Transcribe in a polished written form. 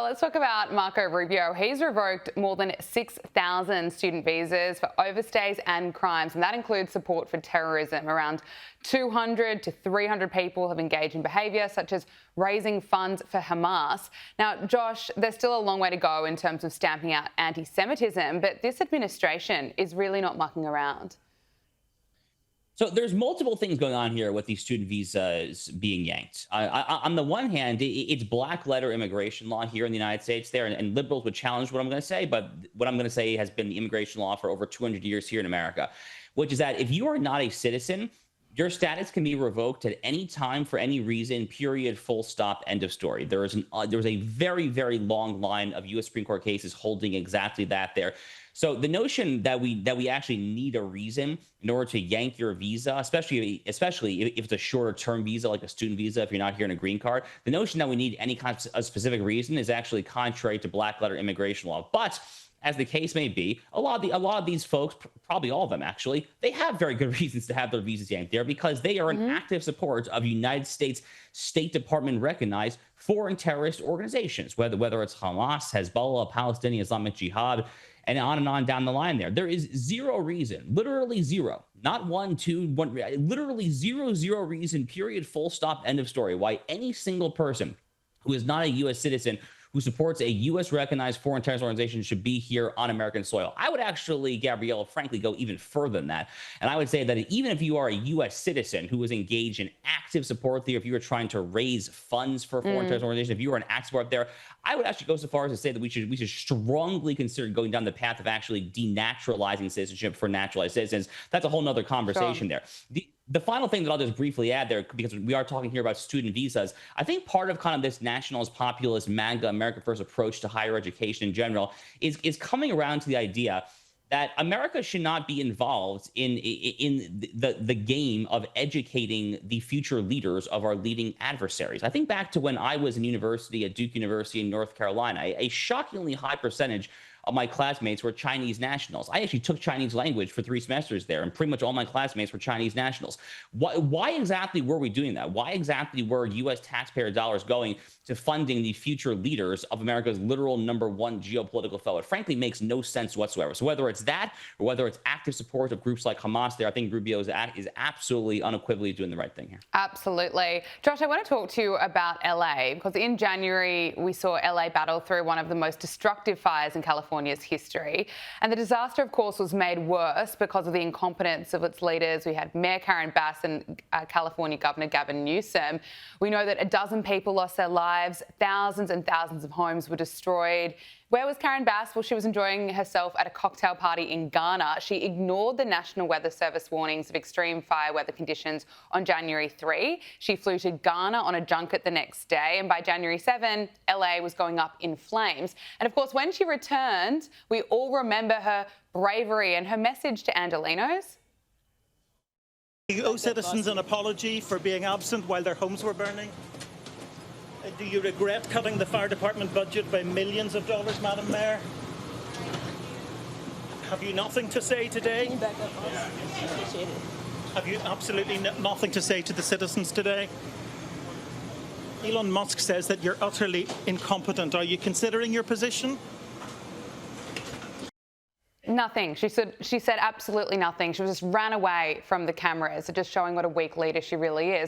Let's talk about Marco Rubio. He's revoked more than 6,000 student visas for overstays and crimes, and that includes support for terrorism. Around 200 to 300 people have engaged in behaviour such as raising funds for Hamas. Now, Josh, there's still a long way to go in terms of stamping out anti-Semitism, but this administration is really not mucking around. So there's multiple things going on here with these student visas being yanked. On the one hand, it's black letter immigration law here in the United States there, and liberals would challenge what I'm going to say, but what I'm going to say has been the immigration law for over 200 years here in America, which is that if you are not a citizen, your status can be revoked at any time for any reason, period, full stop, end of story. There was a very, very long line of U.S. Supreme Court cases holding exactly that there. So the notion that we actually need a reason in order to yank your visa, especially if it's a shorter term visa, like a student visa, if you're not here in a green card, the notion that we need any kind of a specific reason is actually contrary to black letter immigration law. But as the case may be, a lot of these folks, probably all of them actually, they have very good reasons to have their visas yanked there because they are in active support of United States State Department recognized foreign terrorist organizations, whether it's Hamas, Hezbollah, Palestinian Islamic Jihad, and on down the line there. There is zero reason, literally zero, not one, two, one, literally zero reason, period, full stop, end of story, why any single person who is not a U.S. citizen who supports a U.S. recognized foreign terrorist organization should be here on American soil. I would actually, Gabrielle, frankly, go even further than that. And I would say that even if you are a U.S. citizen who is engaged in active support there, if you are trying to raise funds for foreign terrorist organizations, if you are an active support there, I would actually go so far as to say that we should strongly consider going down the path of actually denaturalizing citizenship for naturalized citizens. That's a whole nother conversation there. The final thing that I'll just briefly add there, because we are talking here about student visas, I think part of kind of this nationalist, populist, MAGA, America First approach to higher education in general is coming around to the idea that America should not be involved in the game of educating the future leaders of our leading adversaries. I think back to when I was in university at Duke University in North Carolina, a shockingly high percentage of my classmates were Chinese nationals. I actually took Chinese language for 3 semesters there, and pretty much all my classmates were Chinese nationals. Why exactly were we doing that? Why exactly were U.S. taxpayer dollars going to funding the future leaders of America's literal #1 geopolitical foe? It frankly makes no sense whatsoever. So whether it's that or whether it's active support of groups like Hamas there, I think Rubio is absolutely unequivocally doing the right thing here. Absolutely. Josh, I want to talk to you about LA, because in January we saw LA battle through one of the most destructive fires in California's history. And the disaster, of course, was made worse because of the incompetence of its leaders. We had Mayor Karen Bass and California Governor Gavin Newsom. We know that 12 people lost their lives, thousands and thousands of homes were destroyed. Where was Karen Bass? Well, she was enjoying herself at a cocktail party in Ghana. She ignored the National Weather Service warnings of extreme fire weather conditions on January 3. She flew to Ghana on a junket the next day, and by January 7, LA was going up in flames. And of course, when she returned, we all remember her bravery and her message to Angelenos. You owe citizens an apology for being absent while their homes were burning. Do you regret cutting the fire department budget by millions of dollars, Madam Mayor? Have you nothing to say today? Can you back up? I appreciate it. Have you absolutely nothing to say to the citizens today? Elon Musk says that you're utterly incompetent. Are you considering your position? Nothing. She said absolutely nothing. She just ran away from the cameras, just showing what a weak leader she really is.